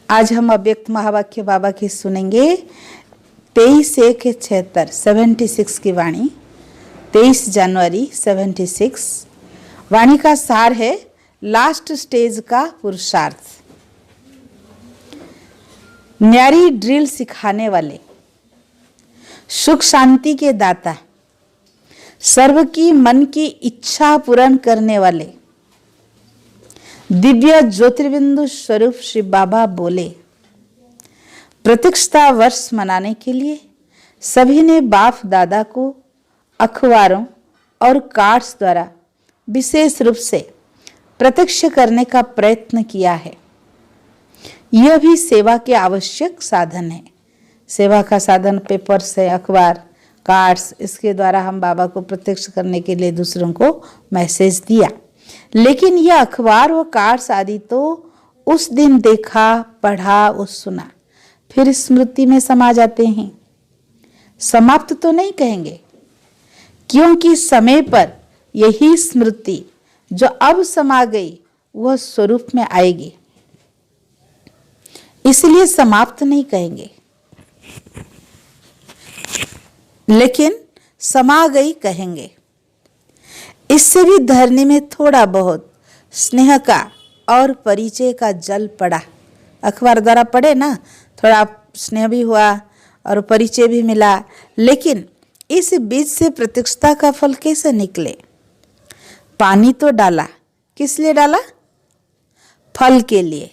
आज हम अव्यक्त महावाक्य बाबा की सुनेंगे। 23/1/76 76 की वाणी, 23 जनवरी 76। वाणी का सार है लास्ट स्टेज का पुरुषार्थ। न्यारी ड्रिल सिखाने वाले, सुख शांति के दाता, सर्व की मन की इच्छा पूर्ण करने वाले दिव्य ज्योतिर्बिंदु स्वरूप श्री बाबा बोले, प्रतीक्षता वर्ष मनाने के लिए सभी ने बाप दादा को अखबारों और कार्ड्स द्वारा विशेष रूप से प्रत्यक्ष करने का प्रयत्न किया है। यह भी सेवा के आवश्यक साधन है। सेवा का साधन पेपर्स है, अखबार, कार्ड्स। इसके द्वारा हम बाबा को प्रत्यक्ष करने के लिए दूसरों को मैसेज दिया। लेकिन यह अखबार व कार्ड्स आदि तो उस दिन देखा, पढ़ा और सुना, फिर स्मृति में समा जाते हैं। समाप्त तो नहीं कहेंगे, क्योंकि समय पर यही स्मृति जो अब समा गई वह स्वरूप में आएगी, इसलिए समाप्त नहीं कहेंगे, लेकिन समा गई कहेंगे। इससे भी धरनी में थोड़ा बहुत स्नेह का और परिचय का जल पड़ा। अखबार द्वारा पढ़े ना, थोड़ा स्नेह भी हुआ और परिचय भी मिला। लेकिन इस बीज से प्रतीक्षता का फल कैसे निकले? पानी तो डाला, किस लिए डाला? फल के लिए।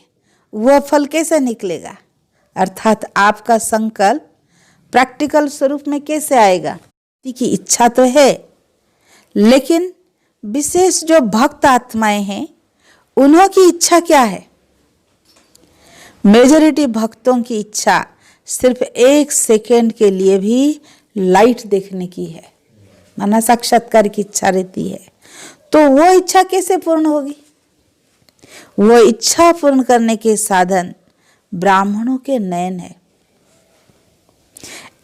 वह फल कैसे निकलेगा? अर्थात आपका संकल्प प्रैक्टिकल स्वरूप में कैसे आएगा? की इच्छा तो है, लेकिन विशेष जो भक्त आत्माएं हैं उन्हों की इच्छा क्या है? मेजॉरिटी भक्तों की इच्छा सिर्फ 1 सेकेंड के लिए भी लाइट देखने की है, माना साक्षात्कार की इच्छा रहती है। तो वो इच्छा कैसे पूर्ण होगी? वो इच्छा पूर्ण करने के साधन ब्राह्मणों के नयन है।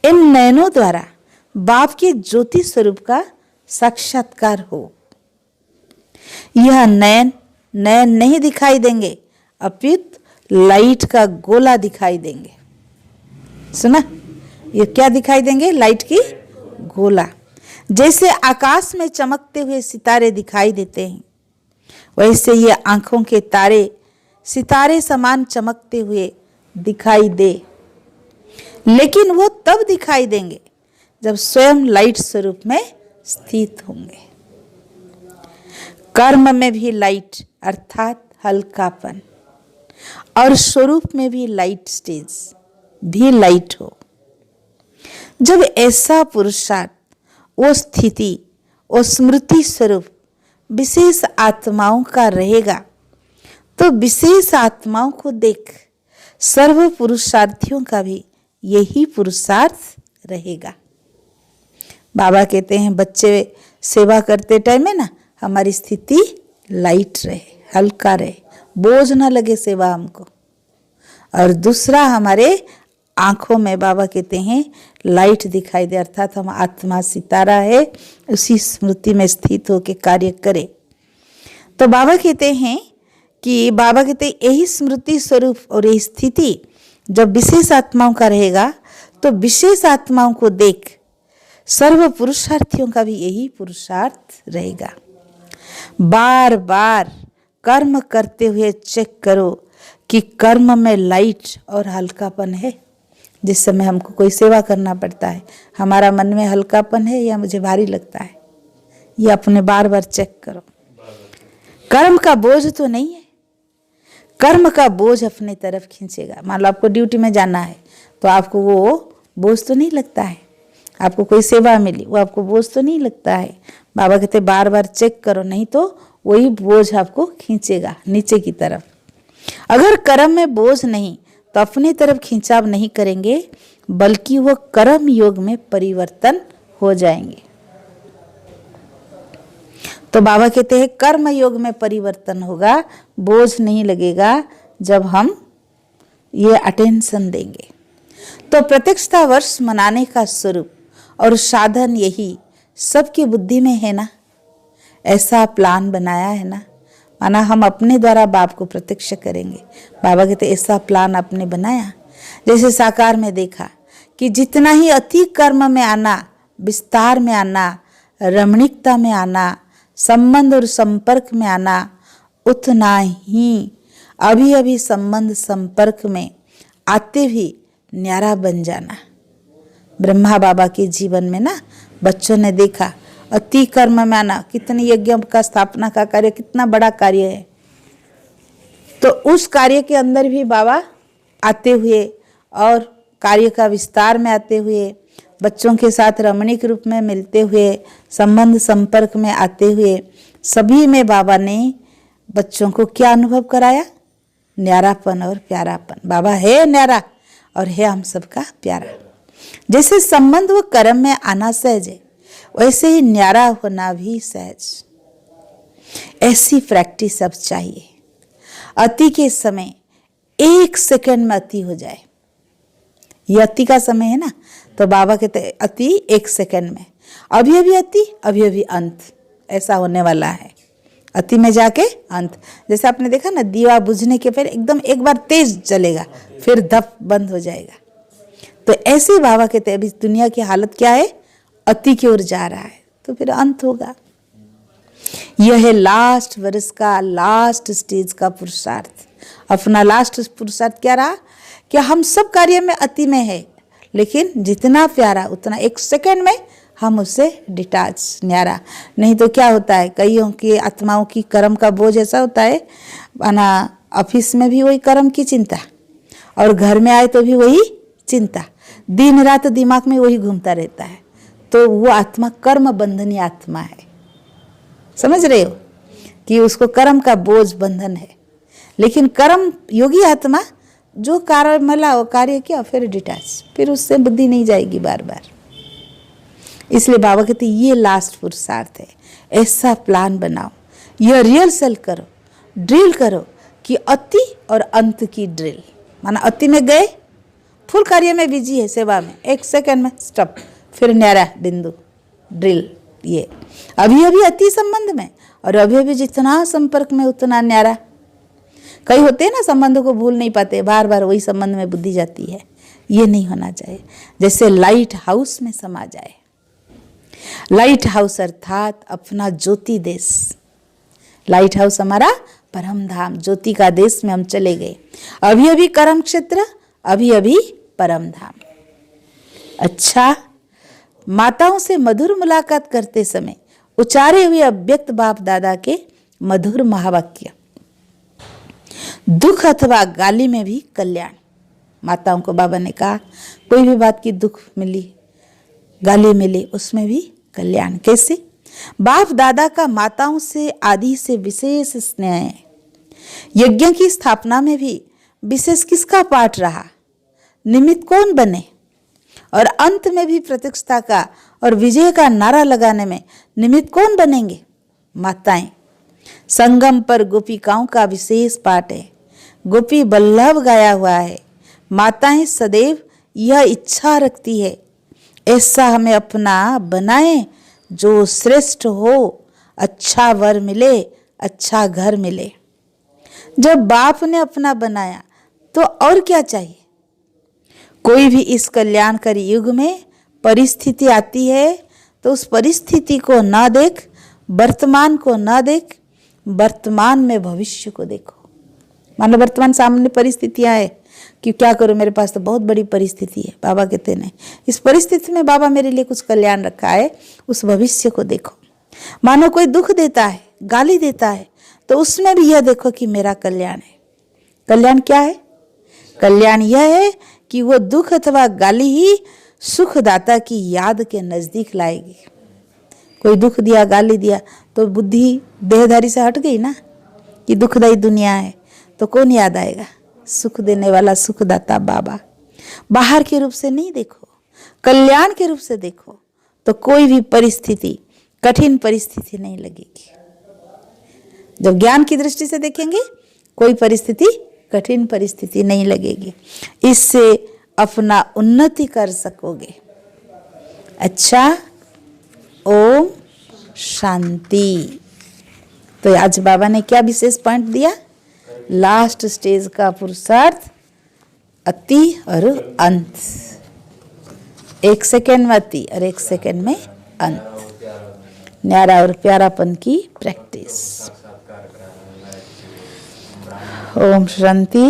इन नयनों द्वारा बाप के ज्योति स्वरूप का साक्षात्कार हो। यह नयन नहीं दिखाई देंगे, अपितु लाइट का गोला दिखाई देंगे। सुना? ये क्या दिखाई देंगे? लाइट की गोला। जैसे आकाश में चमकते हुए सितारे दिखाई देते हैं, वैसे ये आंखों के तारे सितारे समान चमकते हुए दिखाई दे। लेकिन वो तब दिखाई देंगे जब स्वयं लाइट स्वरूप में स्थित होंगे। कर्म में भी लाइट अर्थात हल्कापन, और स्वरूप में भी लाइट स्टेज भी लाइट हो। जब ऐसा पुरुषार्थ, वो स्थिति, वो स्मृति स्वरूप विशेष आत्माओं का रहेगा, तो विशेष आत्माओं को देख सर्व पुरुषार्थियों का भी यही पुरुषार्थ रहेगा। बाबा कहते हैं बच्चे सेवा करते टाइम में ना हमारी स्थिति लाइट रहे, हल्का रहे, बोझ ना लगे सेवा हमको। और दूसरा, हमारे आंखों में बाबा कहते हैं लाइट दिखाई दे, अर्थात हम आत्मा सितारा है, उसी स्मृति में स्थित होकर कार्य करे। तो बाबा कहते हैं यही स्मृति स्वरूप और यही स्थिति जब विशेष आत्माओं का रहेगा, तो विशेष आत्माओं को देख सर्व पुरुषार्थियों का भी यही पुरुषार्थ रहेगा। बार बार कर्म करते हुए चेक करो कि कर्म में लाइट और हल्कापन है। जिस समय हमको कोई सेवा करना पड़ता है, हमारा मन में हल्कापन है या मुझे भारी लगता है, ये अपने बार बार चेक करो। कर्म का बोझ तो नहीं है, कर्म का बोझ अपने तरफ खींचेगा। मान लो आपको ड्यूटी में जाना है, तो आपको वो बोझ तो नहीं लगता है। आपको कोई सेवा मिली, वो आपको बोझ तो नहीं लगता है। बाबा कहते बार बार चेक करो, नहीं तो वही बोझ आपको खींचेगा नीचे की तरफ। अगर कर्म में बोझ नहीं तो अपने तरफ खिंचाव नहीं करेंगे, बल्कि वो कर्म योग में परिवर्तन हो जाएंगे। तो बाबा कहते हैं कर्म योग में परिवर्तन होगा, बोझ नहीं लगेगा जब हम ये अटेंशन देंगे। तो प्रत्यक्षता वर्ष मनाने का स्वरूप और साधन यही सबकी बुद्धि में है ना, ऐसा प्लान बनाया है ना। माना हम अपने द्वारा बाप को प्रत्यक्ष करेंगे। बाबा कहते ऐसा प्लान आपने बनाया। जैसे साकार में देखा कि जितना ही अति कर्म में आना, विस्तार में आना, रमणीकता में आना, संबंध और संपर्क में आना, उतना ही अभी अभी संबंध संपर्क में आते भी न्यारा बन जाना। ब्रह्मा बाबा के जीवन में ना बच्चों ने देखा अति कर्म में आना, कितनी यज्ञ का स्थापना का कार्य कितना बड़ा कार्य है, तो उस कार्य के अंदर भी बाबा आते हुए और कार्य का विस्तार में आते हुए, बच्चों के साथ रमणीक रूप में मिलते हुए, संबंध संपर्क में आते हुए, सभी में बाबा ने बच्चों को क्या अनुभव कराया? न्यारापन और प्यारापन। बाबा है न्यारा और है हम सबका प्यारा। जैसे संबंध व कर्म में आना सहज है, वैसे ही न्यारा होना भी सहज। ऐसी प्रैक्टिस अब चाहिए। अति के समय 1 सेकंड में अति हो जाए। ये अति का समय है ना, तो बाबा कहते अति 1 सेकंड में, अभी अभी अति, अभी अभी अंत, ऐसा होने वाला है। अति में जाके अंत। जैसे आपने देखा ना, दिया बुझने के फिर एकदम एक बार तेज जलेगा, फिर धप बंद हो जाएगा। तो ऐसे बाबा कहते अभी दुनिया की हालत क्या है? अति की ओर जा रहा है, तो फिर अंत होगा। यह है लास्ट वर्ष का, लास्ट स्टेज का पुरुषार्थ। अपना लास्ट पुरुषार्थ क्या रहा? कि हम सब कार्य में अति में है, लेकिन जितना प्यारा उतना 1 सेकंड में हम उससे डिटैच, न्यारा। नहीं तो क्या होता है, कईयों की आत्माओं की कर्म का बोझ ऐसा होता है ना, ऑफिस में भी वही कर्म की चिंता और घर में आए तो भी वही चिंता, दिन रात दिमाग में वही घूमता रहता है। तो वो आत्मा कर्म बंधनी आत्मा है। समझ रहे हो कि उसको कर्म का बोझ बंधन है। लेकिन कर्म योगी आत्मा जो कार्य मला वो कार्य किया, फिर डिटैच, फिर उससे बुद्धि नहीं जाएगी बार बार। इसलिए बाबा कहते ये लास्ट पुरुषार्थ है। ऐसा प्लान बनाओ, यह रिहर्सल करो, ड्रिल करो कि अति और अंत की ड्रिल। माना अति में गए, फुल कार्य में बिजी है, सेवा में, 1 सेकंड में स्टॉप, फिर न्यारा बिंदु, ड्रिल। ये अभी अभी अति संबंध में और अभी अभी जितना संपर्क में उतना न्यारा। कई होते हैं ना संबंधों को भूल नहीं पाते, बार बार वही संबंध में बुद्धि जाती है। ये नहीं होना चाहिए। जैसे लाइट हाउस में समा जाए। लाइट हाउस अर्थात अपना ज्योति देश। लाइट हाउस हमारा परम धाम, ज्योति का देश में हम चले गए। अभी अभी कर्म क्षेत्र, अभी अभी परम धाम। अच्छा, माताओं से मधुर मुलाकात करते समय उचारे हुए अव्यक्त बाप दादा के मधुर महावाक्य, दुख अथवा गाली में भी कल्याण। माताओं को बाबा ने कहा कोई भी बात की दुख मिली, गाली मिली, उसमें भी कल्याण। कैसे? बाप दादा का माताओं से आदि से विशेष स्नेह है। यज्ञ की स्थापना में भी विशेष किसका पाठ रहा? निमित्त कौन बने? और अंत में भी प्रत्यक्षता का और विजय का नारा लगाने में निमित्त कौन बनेंगे? माताएं। संगम पर गोपिकाओं का विशेष पाठ है। गोपी बल्लभ गाया हुआ है। माताएं सदैव यह इच्छा रखती है, ऐसा हमें अपना बनाए जो श्रेष्ठ हो, अच्छा वर मिले, अच्छा घर मिले। जब बाप ने अपना बनाया तो और क्या चाहिए? कोई भी इस कल्याणकारी युग में परिस्थिति आती है तो उस परिस्थिति को ना देख, वर्तमान को ना देख, वर्तमान में भविष्य को देखो। मान लो वर्तमान सामने परिस्थितियां है कि क्या करूं, मेरे पास तो बहुत बड़ी परिस्थिति है। बाबा कहते नहीं, इस परिस्थिति में बाबा मेरे लिए कुछ कल्याण रखा है, उस भविष्य को देखो। मानो कोई दुख देता है, गाली देता है, तो उसमें भी यह देखो कि मेरा कल्याण है। कल्याण क्या है? कल्याण यह है कि वो दुख अथवा गाली ही सुखदाता की याद के नजदीक लाएगी। कोई दुख दिया, गाली दिया तो बुद्धि देहधारी से हट गई ना कि दुखदायी दुनिया है, तो कौन याद आएगा? सुख देने वाला सुखदाता बाबा। बाहर के रूप से नहीं देखो, कल्याण के रूप से देखो, तो कोई भी परिस्थिति, कठिन परिस्थिति नहीं लगेगी। जब ज्ञान की दृष्टि से देखेंगे, कोई परिस्थिति कठिन परिस्थिति नहीं लगेगी। इससे अपना उन्नति कर सकोगे। अच्छा, ओम शांति। तो आज बाबा ने क्या विशेष पॉइंट दिया? लास्ट स्टेज का पुरुषार्थ अति और अंत, 1 सेकेंड में अति और 1 सेकेंड में अंत, न्यारा और प्यारापन की प्रैक्टिस। ओम शांति।